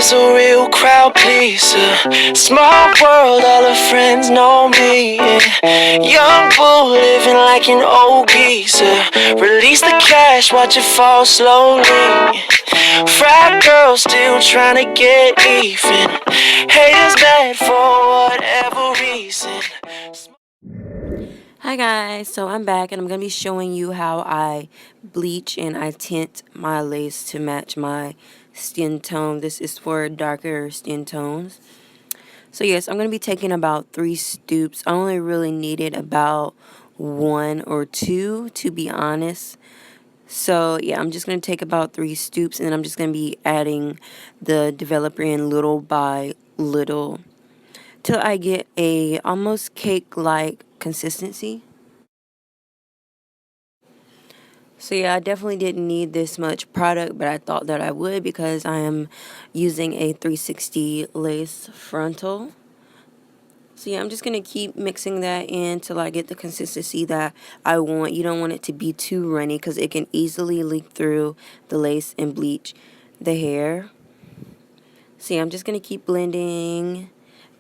is a real crowd pleaser. Small world, all her friends know me. Young bull living like an old geezer. Release the cash, watch it fall slowly. Frat girl still trying to get even. Haters bad for whatever reason. Hi guys, so I'm back and I'm going to be showing you how I bleach and I tint my lace to match my skin tone. This is for darker skin tones. So yes, I'm going to be taking about 3 stoops. I only really needed about 1 or 2 to be honest. So yeah, I'm just going to take about 3 stoops and then I'm just going to be adding the developer in little by little till I get a almost cake-like consistency. So yeah, I definitely didn't need this much product, but I thought that I would because I am using a 360 lace frontal. So yeah, I'm just going to keep mixing that in till I get the consistency that I want. You don't want it to be too runny because it can easily leak through the lace and bleach the hair. So yeah, I'm just going to keep blending,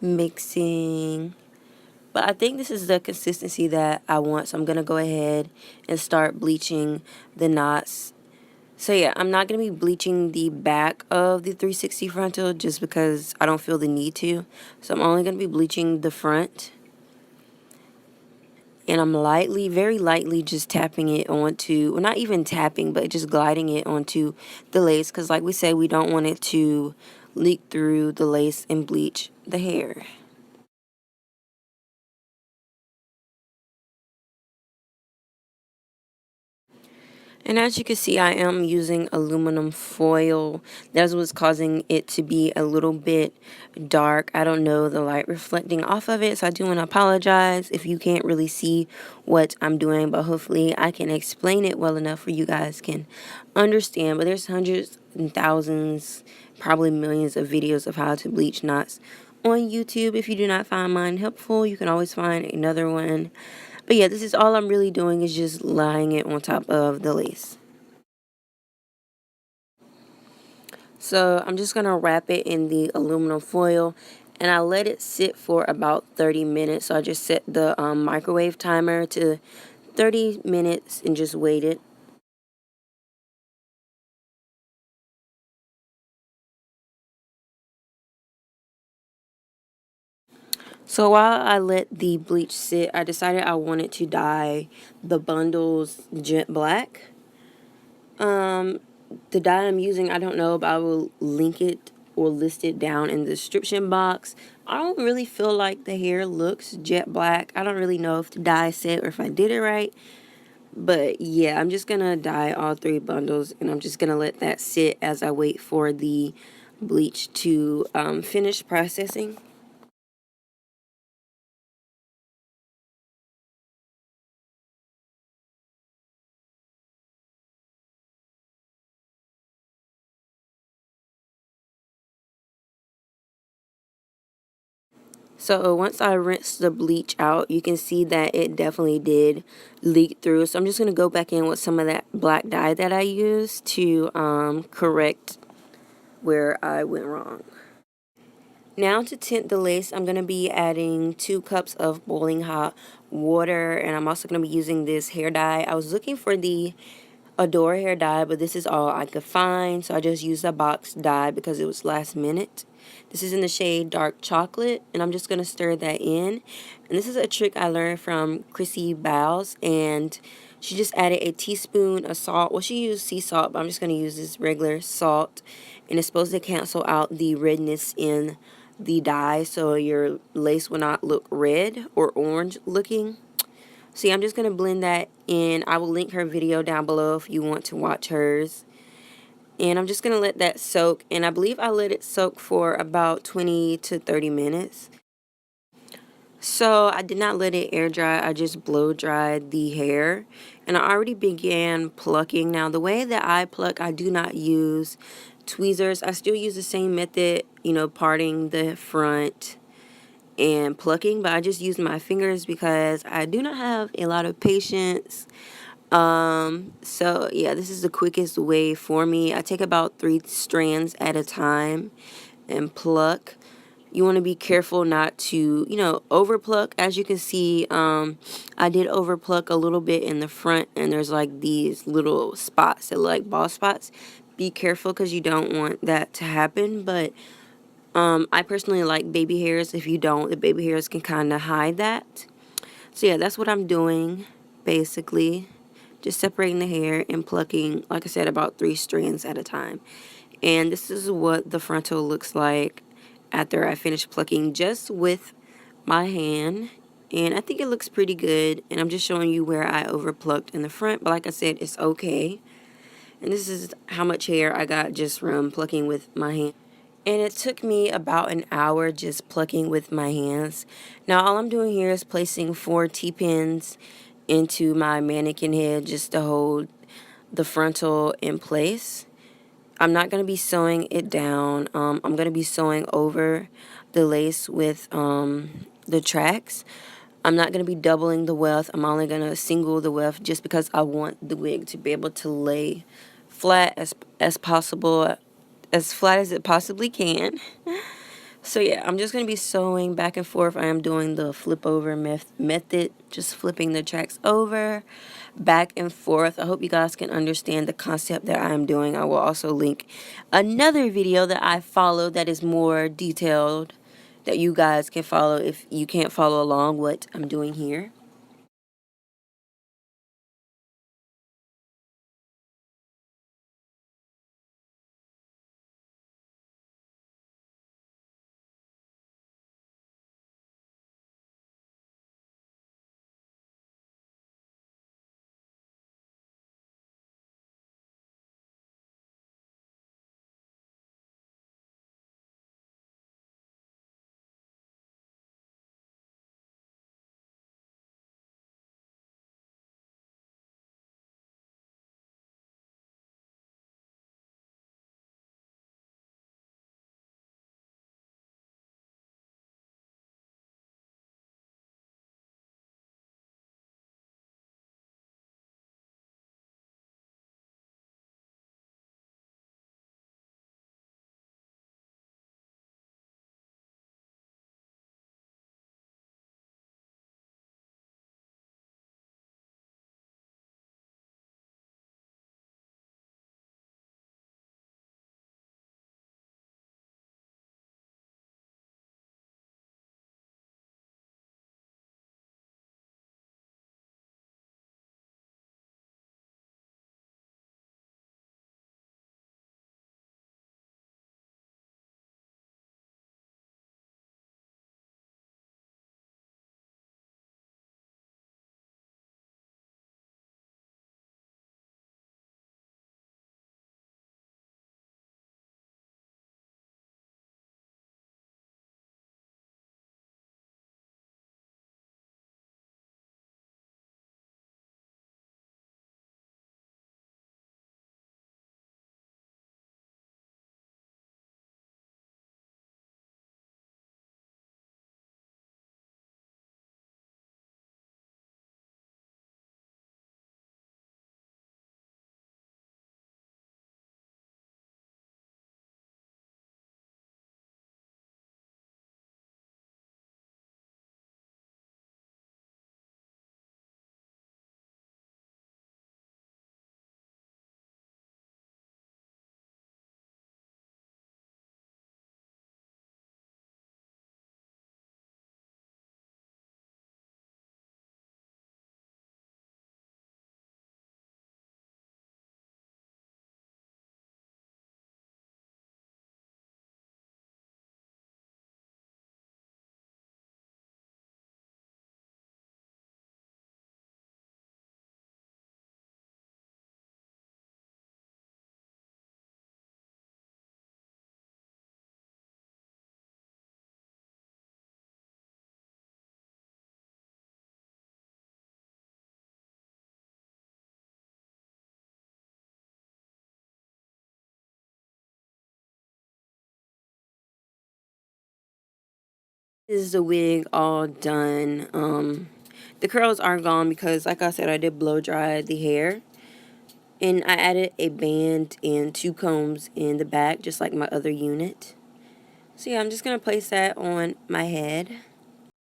mixing. But I think this is the consistency that I want, so I'm going to go ahead and start bleaching the knots. So yeah, I'm not going to be bleaching the back of the 360 frontal just because I don't feel the need to. So I'm only going to be bleaching the front. And I'm lightly, very lightly just tapping it onto, well not even tapping, but just gliding it onto the lace. Because like we said, we don't want it to leak through the lace and bleach the hair. And as you can see, I am using aluminum foil. That's what's causing it to be a little bit dark. I don't know the light reflecting off of it, so I do want to apologize if you can't really see what I'm doing, but hopefully I can explain it well enough where you guys can understand. But there's hundreds and thousands, probably millions of videos of how to bleach knots on YouTube. If you do not find mine helpful, you can always find another one. But yeah, this is all I'm really doing is just laying it on top of the lace. So I'm just going to wrap it in the aluminum foil and I let it sit for about 30 minutes. So I just set the microwave timer to 30 minutes and just wait it. So while I let the bleach sit, I decided I wanted to dye the bundles jet black. The dye I'm using, I don't know, but I will link it or list it down in the description box. I don't really feel like the hair looks jet black. I don't really know if the dye set or if I did it right. But yeah, I'm just going to dye all 3 bundles and I'm just going to let that sit as I wait for the bleach to finish processing. So once I rinsed the bleach out, you can see that it definitely did leak through. So I'm just going to go back in with some of that black dye that I used to correct where I went wrong. Now to tint the lace, I'm going to be adding 2 cups of boiling hot water. And I'm also going to be using this hair dye. I was looking for the Adore hair dye, but this is all I could find, so I just used a box dye because it was last minute. This is in the shade Dark Chocolate, and I'm just going to stir that in. And this is a trick I learned from KayBeautyBrown, and she just added a teaspoon of salt. Well, she used sea salt, but I'm just going to use this regular salt, and it's supposed to cancel out the redness in the dye so your lace will not look red or orange looking. See, I'm just going to blend that in. I will link her video down below if you want to watch hers. And I'm just going to let that soak. And I believe I let it soak for about 20 to 30 minutes. So I did not let it air dry. I just blow dried the hair. And I already began plucking. Now, the way that I pluck, I do not use tweezers. I still use the same method, you know, parting the front and plucking, but I just use my fingers because I do not have a lot of patience. So yeah, this is the quickest way for me. I take about 3 strands at a time and pluck. You want to be careful not to, over pluck. As you can see, I did over pluck a little bit in the front, and there's like these little spots that look like ball spots. Be careful because you don't want that to happen. But I personally like baby hairs. If you don't, the baby hairs can kind of hide that. So yeah, that's what I'm doing basically. Just separating the hair and plucking, like I said, about 3 strands at a time. And this is what the frontal looks like after I finish plucking just with my hand. And I think it looks pretty good. And I'm just showing you where I over plucked in the front. But like I said, it's okay. And this is how much hair I got just from plucking with my hand. And it took me about an hour just plucking with my hands. Now all I'm doing here is placing 4 T-pins into my mannequin head just to hold the frontal in place. I'm not going to be sewing it down. I'm going to be sewing over the lace with the tracks. I'm not going to be doubling the weft. I'm only going to single the weft just because I want the wig to be able to lay flat as possible, as flat as it possibly can. So yeah, I'm just going to be sewing back and forth. I am doing the flip over method, just flipping the tracks over, back and forth. I hope you guys can understand the concept that I am doing. I will also link another video that I follow that is more detailed that you guys can follow if you can't follow along what I'm doing here. This is the wig all done. The curls aren't gone because, like I said, I did blow dry the hair. And I added a band and 2 combs in the back, just like my other unit. So yeah, I'm just going to place that on my head.